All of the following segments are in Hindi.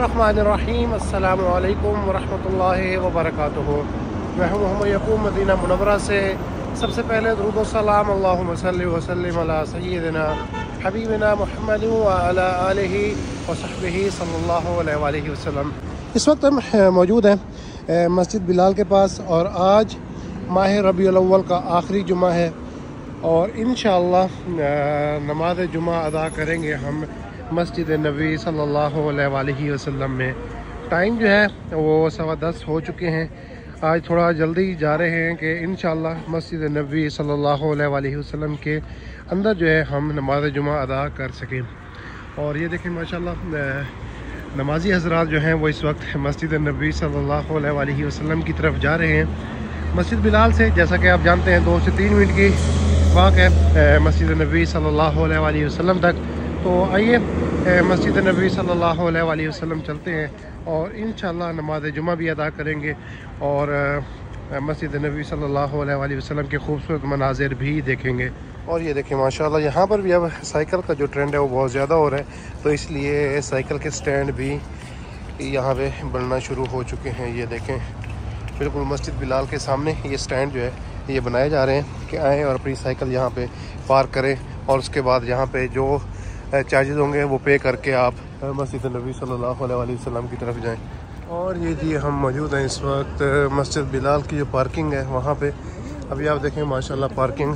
बिस्मिल्लाहिर्रहमानिर्रहीम अस्सलामु अलैकुम वरहमतुल्लाहि वबरकातुहू। मैं हूँ मोहम्मद यकूब मदीना मुनव्वरा से। सबसे पहले दुरूद व सलाम अल्लाहुम्मा सल्लि व सल्लिम अला सय्यिदिना हबीबिना मुहम्मद व अला आलिहि व सहबिहि सल्लल्लाहु अलैहि वसल्लम। इस वक्त हम मौजूद हैं मस्जिद बिलाल के पास और आज माह रबीउल अव्वल का आखिरी जुमा है और इंशाअल्लाह नमाज जुमा अदा करेंगे हम मस्जिद नबी सल्लल्लाहु अलैहि वसल्लम में। टाइम जो है वो 10:15 हो चुके हैं। आज थोड़ा जल्दी जा रहे हैं कि इंशाअल्लाह मस्जिद नबी सल्लल्लाहु अलैहि वसल्लम के अंदर जो है हम नमाज जुमा अदा कर सकें। और ये देखें माशाअल्लाह नमाजी हज़रात जो हैं वो इस वक्त मस्जिद नबी सल्लल्लाहु अलैहि वसल्लम की तरफ जा रहे हैं। मस्जिद बिलाल से जैसा कि आप जानते हैं 2 से 3 मिनट की वाक़ है मस्जिद नबी सल्लल्लाहु अलैहि वसल्लम तक। तो आइए मस्जिद नबी सल्लल्लाहु अलैहि वसल्लम चलते हैं और इंशाअल्लाह नमाज जुमा भी अदा करेंगे और मस्जिद नबी सल्लल्लाहु अलैहि वसल्लम के खूबसूरत मनाजिर भी देखेंगे। और ये देखें माशाअल्लाह यहाँ पर भी अब साइकिल का जो ट्रेंड है वो बहुत ज़्यादा हो रहा है, तो इसलिए साइकिल के स्टैंड भी यहाँ पे बनना शुरू हो चुके हैं। ये देखें बिल्कुल मस्जिद बिलाल के सामने ये स्टैंड जो है ये बनाए जा रहे हैं कि आएँ और अपनी साइकिल यहाँ पे पार्क करें और उसके बाद यहाँ पे जो चार्जेस होंगे वो पे करके आप मस्जिद नबी सल्लल्लाहु अलैहि वसल्लम की तरफ जाएं। और ये जी हम मौजूद हैं इस वक्त मस्जिद बिलाल की जो पार्किंग है वहाँ पे। अभी आप देखें माशाल्लाह पार्किंग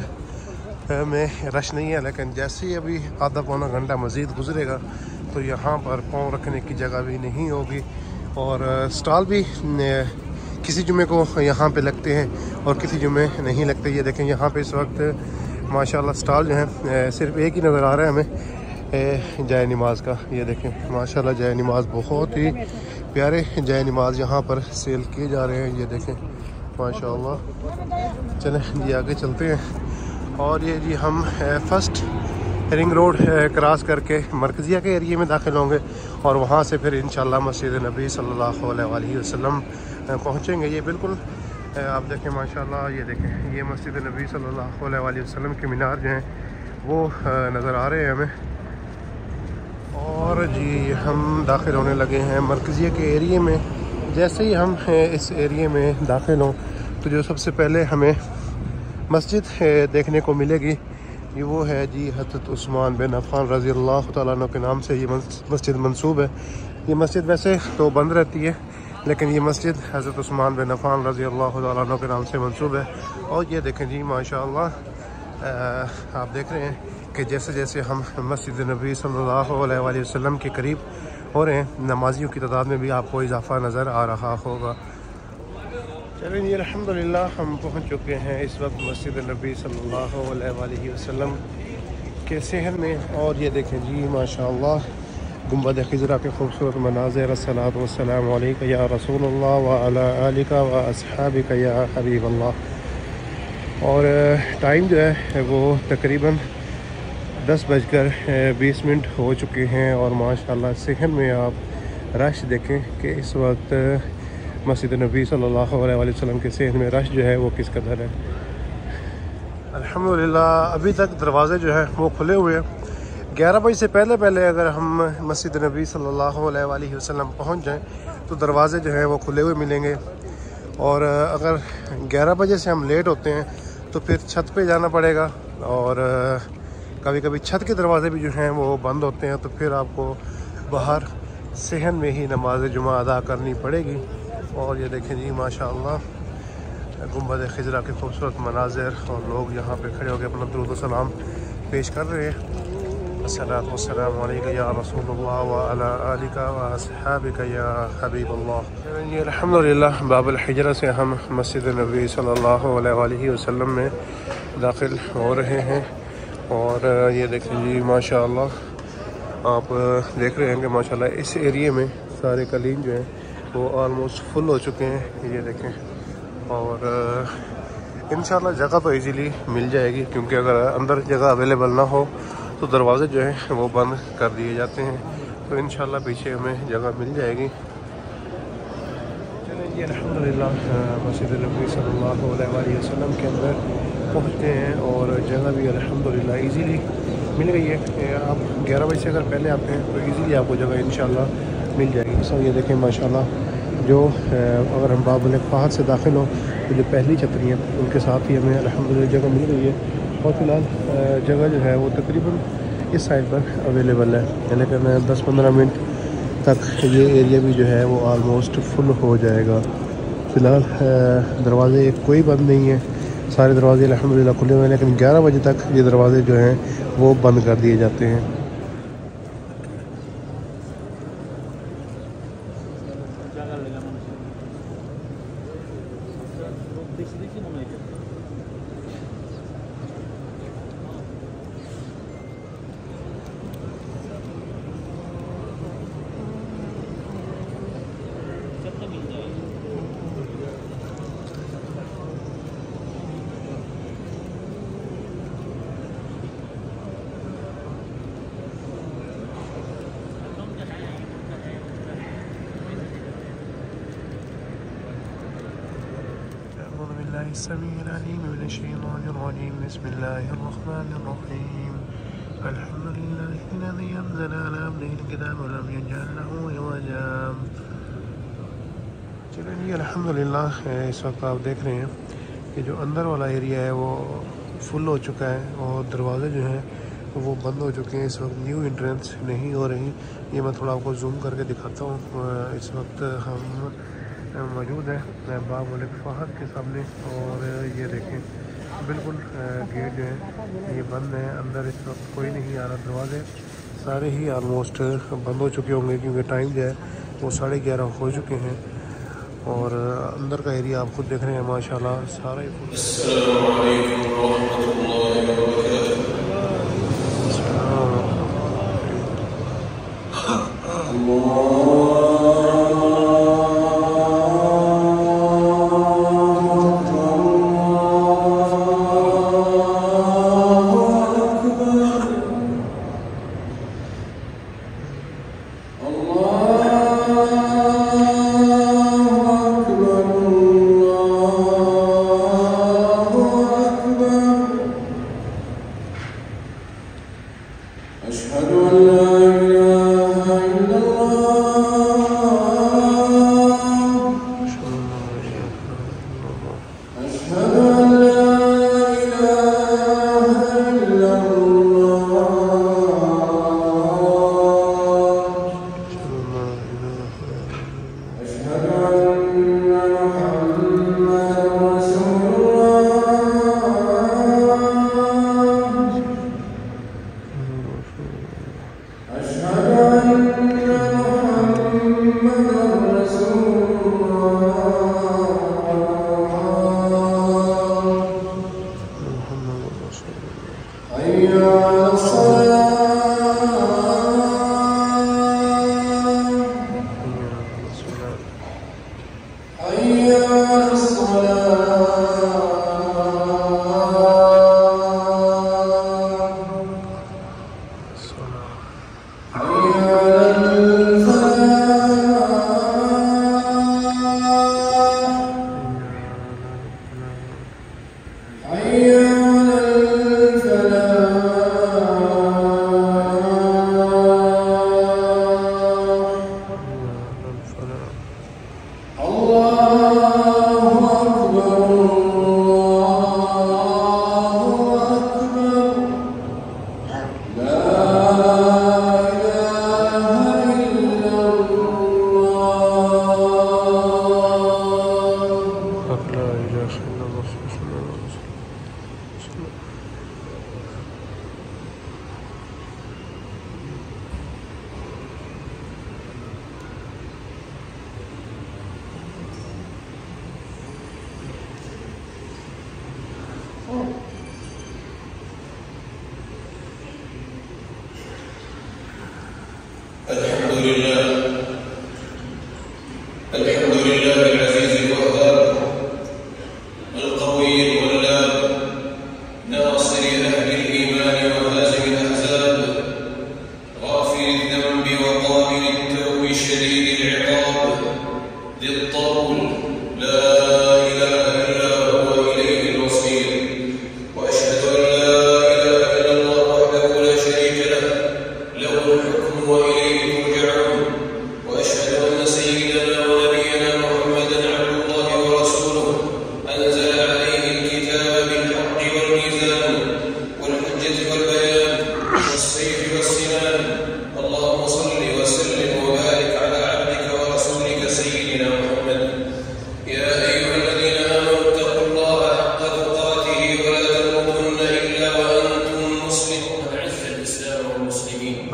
में रश नहीं है, लेकिन जैसे ही अभी आधा पौना घंटा मज़ीद गुजरेगा तो यहाँ पर पाँव रखने की जगह भी नहीं होगी और स्टॉल भी किसी जुमे को यहाँ पे लगते हैं और किसी जुमे नहीं लगते। ये देखें यहाँ पे इस वक्त माशाल्लाह स्टॉल जो है सिर्फ एक ही नज़र आ रहा है हमें जाए नमाज का। ये देखें माशाल्लाह जाए नमाज बहुत ही प्यारे जाए नमाज यहाँ पर सेल किए जा रहे हैं। ये देखें माशाल्लाह। चलें जी आगे चलते हैं। और ये जी हम फर्स्ट रिंग रोड क्रॉस करके मरकज़िया के एरिए में दाखिल होंगे और वहाँ से फिर इंशाअल्लाह मस्जिद नबी सल्लल्लाहु अलैहि वसल्लम पहुँचेंगे। ये बिल्कुल आप देखें माशाल्लाह। ये देखें ये मस्जिद नबी सल्लल्लाहु अलैहि वसल्लम के मीनार जो हैं वो नज़र आ रहे हैं हमें। और जी हम दाखिल होने लगे हैं मरकज़िया के एरिए में। जैसे ही हम इस एरिए में दाखिल हों तो जो सबसे पहले हमें मस्जिद देखने को मिलेगी ये वो है जी हज़रत उस्मान बिन अफ़्फ़ान रज़ी अल्लाह तआला अन्हु के नाम से ये मस्जिद मंसूब है। ये मस्जिद वैसे तो बंद रहती है लेकिन ये मस्जिद हज़रत उस्मान बिन अफ़्फ़ान रज़ी अल्लाह तआला अन्हु के नाम से मंसूब है। और ये देखें जी माशाअल्लाह आप देख रहे हैं कि जैसे जैसे हम मस्जिद नबी सल्लल्लाहु अलैहि वसल्लम के करीब हो रहे हैं नमाजियों की तादाद में भी आपको इजाफ़ा नज़र आ रहा होगा। चलें जी अल्हम्दुलिल्लाह हम पहुंच चुके हैं इस वक्त मस्जिद नबी सल्लल्लाहु अलैहि वसल्लम के सहन में। और ये देखें जी माशाअल्लाह गुंबद खिज़रा के खूबसूरत मनाज़िर। अस्सलातु वस्सलामु अलैका या रसूलल्लाह व अला आलिका व अस्हाबिका या हबीबल्लाह। और टाइम जो है वो तकरीबन 10:20 हो चुके हैं और माशाल्लाह सहन में आप रश देखें कि इस वक्त मस्जिद नबी सल्लल्लाहु अलैहि वसल्लम के सहन में रश जो है वो किस कदर है। अल्हम्दुलिल्लाह अभी तक दरवाज़े जो है वो खुले हुए हैं। 11 बजे से पहले पहले अगर हम मस्जिद नबी सल्लल्लाहु अलैहि वसल्लम पहुँच जाएँ तो दरवाज़े जो हैं वो खुले हुए मिलेंगे। और अगर 11 बजे से हम लेट होते हैं तो फिर छत पे जाना पड़ेगा और कभी कभी छत के दरवाज़े भी जो हैं वो बंद होते हैं, तो फिर आपको बाहर सहन में ही नमाज जुमा अदा करनी पड़ेगी। और ये देखें जी माशाअल्लाह गुंबद खिज़रा के खूबसूरत मनाज़िर और लोग यहाँ पे खड़े होकर अपना दुरूद व सलाम पेश कर रहे हैं। अस्सलातु वस्सलामु अलैका या रसूलल्लाह व अला आलिका व अस्हाबिका या हबीबल्लाह। ये अल्हम्दुलिल्लाह बाबुल हिजरा से हम मस्जिद नबी सल्लल्लाहु अलैहि वसल्लम में दाखिल हो रहे हैं। और ये देखें जी माशाअल्लाह आप देख रहे हैं कि माशाअल्लाह इस एरिए में सारे कलीन जो हैं वो ऑलमोस्ट फुल हो चुके हैं। ये देखें और इंशाअल्लाह जगह तो इजीली मिल जाएगी, क्योंकि अगर अंदर जगह अवेलेबल ना हो तो दरवाज़े जो हैं वो बंद कर दिए जाते हैं, तो इंशाअल्लाह पीछे हमें जगह मिल जाएगी। चलें जी अल्हम्दुलिल्लाह मस्जिद नबी सल्लल्लाहु अलैहि वसल्लम के अंदर पहुँचते हैं और जगह भी अल्हम्दुलिल्लाह इजीली मिल गई है। आप 11 बजे से अगर पहले आते हैं तो इजीली आपको जगह इंशाअल्लाह मिल जाएगी। सो ये देखें माशाल्लाह, जो अगर हम बाब मलिक फ़हद से दाखिल हो तो जो पहली छतरी हैं उनके साथ ही हमें अल्हम्दुलिल्लाह जगह मिल रही है। और फ़िलहाल जगह जो है वो तकरीबन इस साइड पर अवेलेबल है, लेकिन 10-15 मिनट तक ये एरिया भी जो है वो आलमोस्ट फुल हो जाएगा। फ़िलहाल दरवाज़े कोई बंद नहीं है, सारे दरवाजे अल्हम्दुलिल्लाह खुले हुए हैं, लेकिन 11 बजे तक ये दरवाज़े जो हैं वो बंद कर दिए जाते हैं। बिस्मिल्लाहिर्रहमानिर्रहीम। अल्हम्दुलिल्लाहिल्लज़ी अंज़ला अला अब्दिहिल किताब व लम यजअल लहू इवजा। चलिए जी, अल्हम्दुलिल्लाह इस वक्त आप देख रहे हैं कि जो अंदर वाला एरिया है वो फुल हो चुका है और दरवाज़े जो हैं वो बंद हो चुके हैं। इस वक्त न्यू एंट्रेंस नहीं हो रही। ये मैं थोड़ा आपको जूम करके दिखाता हूँ। इस वक्त हम मौजूद है बाब मलिक फ़हद के सामने, और ये देखें बिल्कुल गेट जो है ये बंद है, अंदर इस वक्त कोई नहीं आ रहा। दरवाजे सारे ही आलमोस्ट बंद हो चुके होंगे क्योंकि टाइम जो है वो 11:30 हो चुके हैं। और अंदर का एरिया आप खुद देख रहे हैं माशाल्लाह सारा ही फुल।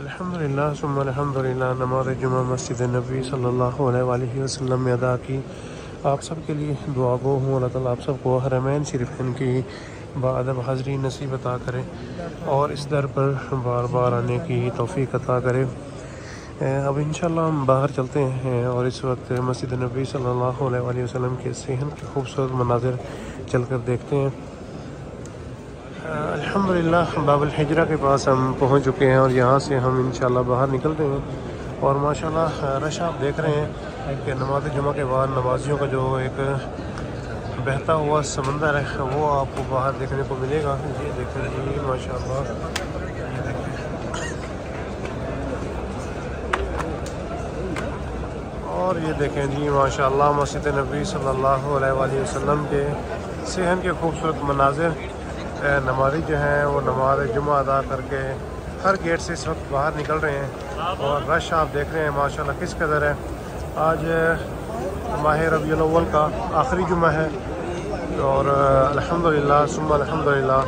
अल्हम्दुलिल्लाह सुम्मा अल्हम्दुलिल्लाह। नमाज जुमा मस्जिद नबी सल्लल्लाहु अलैहि वसल्लम में अदा की। आप सब के लिए दुआ गो हूँ अल्लाह ताला आप सबको हरमैन शरीफैन की बाअदब हाज़री नसीब अता करे और इस दर पर बार बार आने की तौफ़ीक अता करे। अब इंशाल्लाह हम बाहर चलते हैं और इस वक्त मस्जिद नबी सल्लल्लाहु अलैहि वसल्लम के सेहन के खूबसूरत मनाज़िर चल कर देखते हैं। अल्हम्दुलिल्लाह बाबुल हिजरा के पास हम पहुंच चुके हैं और यहाँ से हम इंशाल्लाह बाहर निकलते हैं और माशाल्लाह रश आप देख रहे हैं कि नमाज जुमा के बाद नमाजियों का जो एक बहता हुआ समंदर है वो आपको बाहर देखने को मिलेगा। ये देखें जी माशाल्लाह, ये देखें और ये देखें जी माशाल्लाह मस्जिद नबी सल्लल्लाहु अलैहि वसल्लम के सेहन के खूबसूरत मनाजिर। नमाज़ी जो हैं वो नमाज जुमा अदा करके हर गेट से इस वक्त बाहर निकल रहे हैं और रश आप देख रहे हैं माशाल्लाह किस कदर है। आज माह रबीउल अव्वल का आखिरी जुमा है और अल्हम्दुलिल्लाह सुम्मा अल्हम्दुलिल्लाह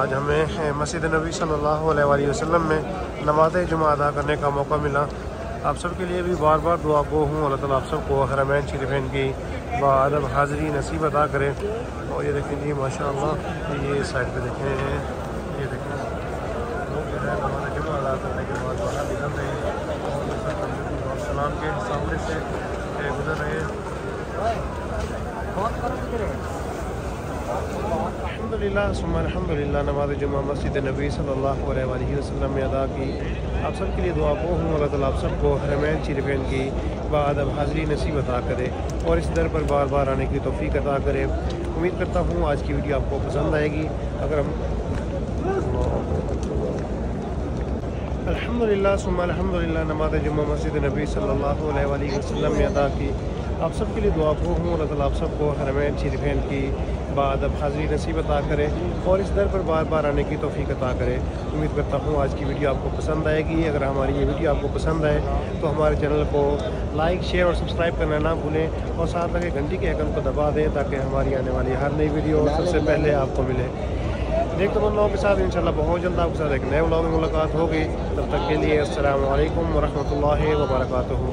आज हमें मस्जिद नबी सल्लल्लाहु अलैहि वसल्लम में नमाज जुमा अदा करने का मौका मिला। आप सब के लिए भी बार बार दुआ गो हूँ अल्लाह ताला आप सबको हरमैन शरीफैन की बाअदब हाज़री नसीब अता करे। और ये देखें जी माशाअल्लाह, ये साइड पे देखें, ये देखें लोग जो है नमाज़ जुमा अदा करने के बाद बाहर निकल रहे हैं और सलाम के सामने से गुजर रहे हैं। अल्हम्दुलिल्लाह सुम्मा अल्हम्दुलिल्लाह नमाज जुमा मस्जिद नबी सल्लल्लाहु अलैहि वसल्लम में अदा की। आप सब के लिए दुआ गो हूँ अल्लाह ताला आप सबको हरमैन शरीफैन की बाअदब हाज़री नसीब अता करे और इस दर पर बार बार आने की तौफ़ीक अता करे। उम्मीद करता हूँ आज की वीडियो आपको पसंद आएगी। अगर हम अल्हम्दुलिल्लाह सुम्मा अल्हम्दुलिल्लाह नमाज जुमा मस्जिद नबी सल्लल्लाहु अलैहि वसल्लम में अदा की। आप सब के लिए दुआ गो हूँ अल्लाह ताला आप सबको हरमैन शरीफैन की बाअदब हाज़री नसीब अता करे और इस दर पर बार बार आने की तौफ़ीक अता करे। उम्मीद करता हूँ आज की वीडियो आपको पसंद आएगी। अगर हमारी ये वीडियो आपको पसंद आए तो हमारे चैनल को लाइक शेयर और सब्सक्राइब करना ना भूलें और साथ लगे घंटी के आइकन को दबा दें ताकि हमारी आने वाली हर नई वीडियो सबसे पहले आपको मिले। नेक तमन्नाओं के साथ इंशाल्लाह बहुत जल्द आपके साथ एक नए व्लॉग में मुलाकात होगी। तब तक के लिए अस्सलामु अलैकुम व रहमतुल्लाहि व बरकातुहू।